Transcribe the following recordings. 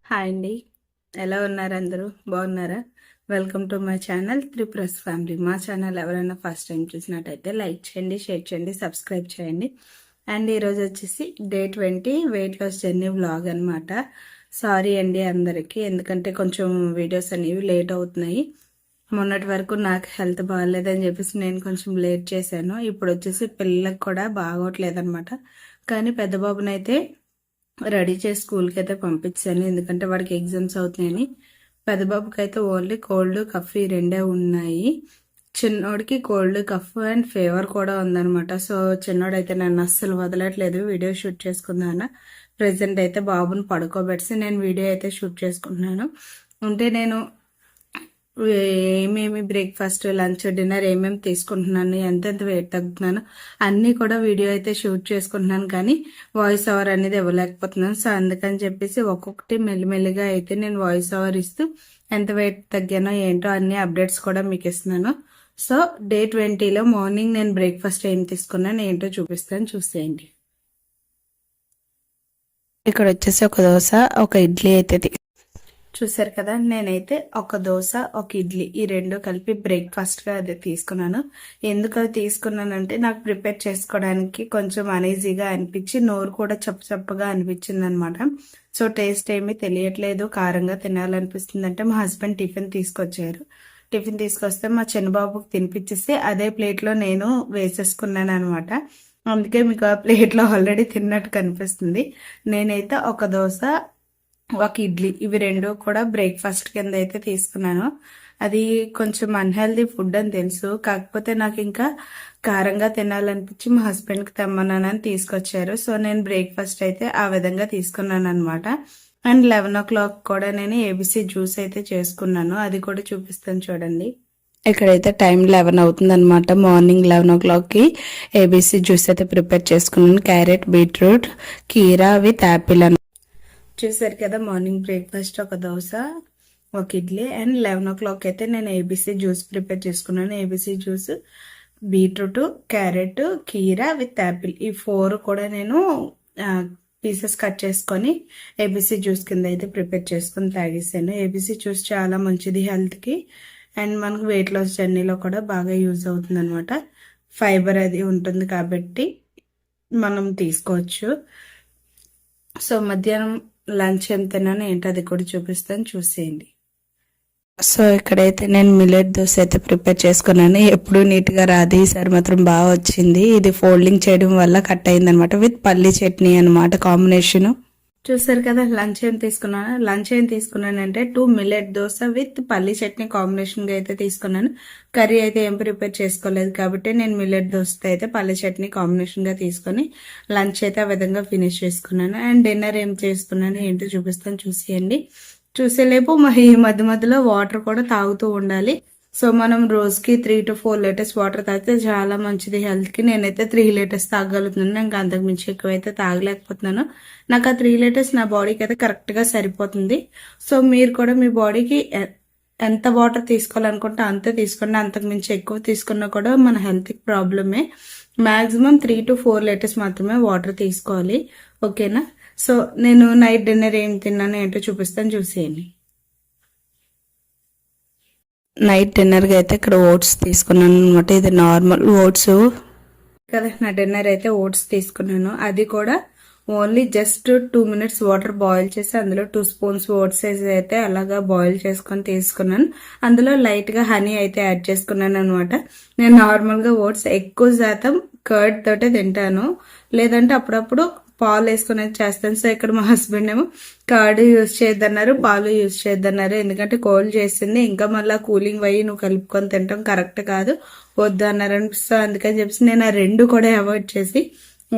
Hi అండి. ఎలా ఉన్నారు అందరూ? బాగున్నారా? Welcome to my channel Tripuras family. మా ఛానల్ ఎవరైనా ఫస్ట్ టైం చూసినట్టయితే లైక్ చేయండి, షేర్ చేయండి, సబ్స్క్రైబ్ చేయండి. అండ్ ఈరోజు వచ్చేసి day 20 weight loss journey vlog అనమాట. సారీ అండి అందరికీ, ఎందుకంటే కొంచెం వీడియోస్ అనేవి లేట్ అవుతున్నాయి. మొన్నటి వరకు నాకు హెల్త్ బాగాలేదని చెప్పేసి నేను కొంచెం లేట్ చేశాను. ఇప్పుడు వచ్చేసి పిల్లలకు కూడా బాగోట్లేదనమాట. కానీ పెద్ద బాబునైతే రెడీ చేసి స్కూల్కి అయితే పంపించాను, ఎందుకంటే వాడికి ఎగ్జామ్స్ అవుతున్నాయని. పెద్ద బాబుకి అయితే ఓన్లీ కోల్డ్ కఫ్ ఈ రెండే ఉన్నాయి. చిన్నోడికి కోల్డ్ కఫ్ అండ్ ఫీవర్ కూడా ఉందనమాట. సో చిన్నోడైతే నన్ను అస్సలు వదలట్లేదు. వీడియో షూట్ చేసుకున్నాను. ప్రెసెంట్ అయితే బాబుని పడుకోబెట్టి నేను వీడియో అయితే షూట్ చేసుకుంటున్నాను. అంటే నేను ఏమేమి బ్రేక్ఫాస్ట్, లంచ్, డిన్నర్ ఏమేమి తీసుకుంటున్నాను, ఎంతెంత వెయిట్ తగ్గుతున్నాను అన్నీ కూడా వీడియో అయితే షూట్ చేసుకుంటున్నాను. కానీ వాయిస్ ఓవర్ అనేది ఇవ్వలేకపోతున్నాను. సో అందుకని చెప్పేసి ఒక్కొక్కటి మెల్లిమెల్లిగా అయితే నేను వాయిస్ ఓవర్ ఇస్తూ ఎంత వెయిట్ తగ్గానో ఏంటో అన్ని అప్డేట్స్ కూడా మీకు ఇస్తున్నాను. సో డే 20లో మార్నింగ్ నేను బ్రేక్ఫాస్ట్ ఏం తీసుకున్నాను ఏంటో చూపిస్తాను, చూసేయండి. ఇక్కడ వచ్చేసి ఒక దోశ, ఒక ఇడ్లీ అయితే చూసారు కదా. నేనైతే ఒక దోశ, ఒక ఇడ్లీ ఈ రెండు కలిపి బ్రేక్ఫాస్ట్గా అది తీసుకున్నాను. ఎందుకు అది తీసుకున్నానంటే నాకు ప్రిపేర్ చేసుకోవడానికి కొంచెం అనీజీగా అనిపించి నోరు కూడా చప్పగా అనిపించింది అనమాట. సో టేస్ట్ ఏమీ తెలియట్లేదు, కారంగా తినాలనిపిస్తుంది అంటే మా హస్బెండ్ టిఫిన్ తీసుకొచ్చారు. టిఫిన్ తీసుకొస్తే మా చిన్నబాబుకి తినిపించేస్తే అదే ప్లేట్లో నేను వేసేసుకున్నాను అనమాట. అందుకే మీకు ఆ ప్లేట్లో ఆల్రెడీ తిన్నట్టు కనిపిస్తుంది. నేనైతే ఒక దోశ, ఒక ఇడ్లీ ఇవి రెండు కూడా బ్రేక్ఫాస్ట్ కింద అయితే తీసుకున్నాను. అది కొంచెం అన్హెల్దీ ఫుడ్ అని తెలుసు, కాకపోతే నాకు ఇంకా కారంగా తినాలనిపించి మా హస్బెండ్కి తెమ్మన్నానని తీసుకొచ్చారు. సో నేను బ్రేక్ఫాస్ట్ అయితే ఆ విధంగా తీసుకున్నాను అనమాట. అండ్ 11 o'clock కూడా నేను ఏబీసీ జ్యూస్ అయితే చేసుకున్నాను, అది కూడా చూపిస్తాను చూడండి. ఇక్కడైతే టైం 11 అవుతుంది అనమాట. మార్నింగ్ 11 o'clockకి ఏబీసీ జ్యూస్ అయితే ప్రిపేర్ చేసుకున్నాను. క్యారెట్, బీట్రూట్, కీరా విత్ యాపిల్ అని చూసారు కదా. మార్నింగ్ బ్రేక్ఫాస్ట్ ఒక దోశ, ఒక ఇడ్లీ. అండ్ 11 o'clock అయితే నేను ఏబీసీ జ్యూస్ ప్రిపేర్ చేసుకున్నాను. ఏబీసీ జ్యూస్ బీట్రూట్, క్యారెట్, కీరా విత్ యాపిల్ ఈ 4 కూడా నేను పీసెస్ కట్ చేసుకొని ఏబీసీ జ్యూస్ కింద అయితే ప్రిపేర్ చేసుకొని తాగేసాను. ఏబీసీ జ్యూస్ చాలా మంచిది హెల్త్కి, అండ్ మనకు వెయిట్ లాస్ జర్నీలో కూడా బాగా యూజ్ అవుతుంది అనమాట. ఫైబర్ అది ఉంటుంది కాబట్టి మనం తీసుకోవచ్చు. సో మధ్యాహ్నం లంచ్ ఏం తిన్నాను ఏంటో అది కూడా చూపిస్తాను, చూసేయండి. సో ఇక్కడైతే నేను మిల్లెట్ దోశ అయితే ప్రిపేర్ చేసుకున్నాను. ఎప్పుడు నీట్గా రాదు, ఈసారి మాత్రం బాగా వచ్చింది. ఇది ఫోల్డింగ్ చేయడం వల్ల కట్ అయింది అనమాట. విత్ పల్లి చట్నీ అనమాట కాంబినేషను. చూసారు కదా. లంచ్ ఏం తీసుకున్నానంటే 2 మిల్లెట్ దోశ విత్ పల్లి చట్నీ కాంబినేషన్గా అయితే తీసుకున్నాను. కర్రీ అయితే ఏం ప్రిపేర్ చేసుకోలేదు కాబట్టి నేను మిల్లెట్ దోశతో అయితే పల్లి చట్నీ కాంబినేషన్గా తీసుకొని లంచ్ అయితే ఆ విధంగా ఫినిష్ చేసుకున్నాను. అండ్ డిన్నర్ ఏం చేసుకున్నాను ఏంటో చూపిస్తాను, చూసేయండి. చూసేలేపు ఈ మధ్యలో వాటర్ కూడా తాగుతూ ఉండాలి. సో మనం రోజుకి 3 to 4 లీటర్స్ వాటర్ తాగితే చాలా మంచిది హెల్త్కి. నేనైతే 3 లీటర్స్ తాగలుగుతున్నాను, ఇంకా అంతకు మించి ఎక్కువైతే తాగలేకపోతున్నాను. నాకు ఆ 3 లీటర్స్ నా బాడీకి అయితే కరెక్ట్గా సరిపోతుంది. సో మీరు కూడా మీ బాడీకి ఎంత వాటర్ తీసుకోవాలనుకుంటే అంతే తీసుకోండి. అంతకు మించి ఎక్కువ తీసుకున్నా కూడా మన హెల్త్కి ప్రాబ్లమే. మ్యాక్సిమం 3 to 4 లీటర్స్ మాత్రమే వాటర్ తీసుకోవాలి, ఓకేనా. సో నేను నైట్ డిన్నర్ ఏం తిన్నాను ఏంటో చూపిస్తాను, చూసేయండి. నైట్ డిన్నర్గా అయితే ఇక్కడ ఓట్స్ తీసుకున్నాను అనమాట. ఇది నార్మల్ ఓట్స్ కదా. నా డిన్నర్ అయితే ఓట్స్ తీసుకున్నాను, అది కూడా only just 2 minutes water boil చేసి అందులో 2 spoons ఓట్స్ అయితే అలాగా బాయిల్ చేసుకొని తీసుకున్నాను. అందులో లైట్గా హనీ అయితే యాడ్ చేసుకున్నాను అనమాట. నేను నార్మల్గా ఓట్స్ ఎక్కువ శాతం కర్డ్ తోటే తింటాను, లేదంటే అప్పుడప్పుడు పాలు వేసుకుని చేస్తాను. సో ఇక్కడ మా హస్బెండ్ ఏమో కర్డ్ యూజ్ చేయొద్దన్నారు, పాలు యూజ్ చేయొద్దన్నారు, ఎందుకంటే కోల్డ్ చేసింది, ఇంకా మళ్ళీ కూలింగ్ అయ్యి నువ్వు కలుపుకొని తినటం కరెక్ట్ కాదు, వద్దు అన్నారు. సో అందుకని చెప్పేసి నేను ఆ రెండు కూడా అవాయిడ్ చేసి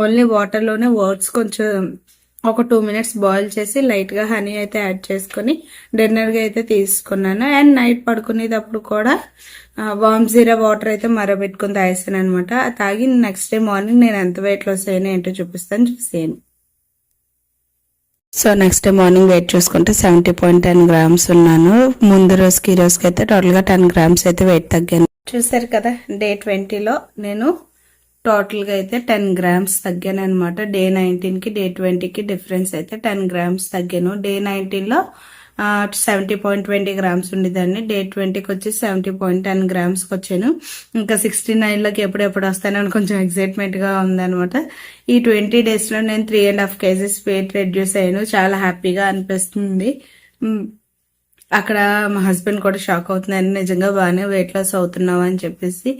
ఓన్లీ వాటర్లోనే ఓట్స్ కొంచెం ఒక 2 minutes బాయిల్ చేసి లైట్గా హనీ అయితే యాడ్ చేసుకొని డిన్నర్గా అయితే తీసుకున్నాను. అండ్ నైట్ పడుకునేటప్పుడు కూడా వామ్ జీరా వాటర్ అయితే మరబెట్టుకుని తాగేస్తాను అనమాట. తాగి నెక్స్ట్ డే మార్నింగ్ నేను ఎంత వెయిట్ లాస్ అయినా ఏంటో చూపిస్తాను, చూసేయండి. So next day morning weight చూసుకుంటే 70.10 grams ఉన్నాను. ముందు రోజుకి ఈ రోజుకి అయితే టోటల్గా 10 grams అయితే వెయిట్ తగ్గాను. చూసారు కదా. డే 20లో నేను టోటల్గా అయితే 10 గ్రామ్స్ తగ్గాను అనమాట. డే 19కి డే 20కి డిఫరెన్స్ అయితే 10 గ్రామ్స్ తగ్గాను. డే 19లో 70.20 గ్రామ్స్ ఉండేదాన్ని. డే 20కి వచ్చి 70.10 గ్రామ్స్కి వచ్చాను. ఇంకా 69లోకి ఎప్పుడెప్పుడు వస్తానని కొంచెం ఎక్సైట్మెంట్గా ఉందనమాట. ఈ 20 డేస్లో నేను 3.5 kgs వెయిట్ రెడ్యూస్ అయ్యాను. చాలా హ్యాపీగా అనిపిస్తుంది. అక్కడ మా హస్బెండ్ కూడా షాక్ అవుతున్నారు, నిజంగా బాగానే వెయిట్ లాస్ అవుతున్నావు అని చెప్పేసి.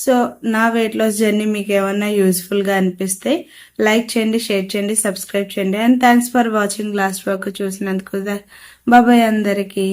సో నా వెయిట్ లాస్ జర్నీ మీకు ఏమన్నా యూస్ఫుల్గా అనిపిస్తే లైక్ చేయండి, షేర్ చేయండి, సబ్స్క్రైబ్ చేయండి. And thanks for watching. Last వరకు చూసినందుకు బాబాయ్ అందరికీ.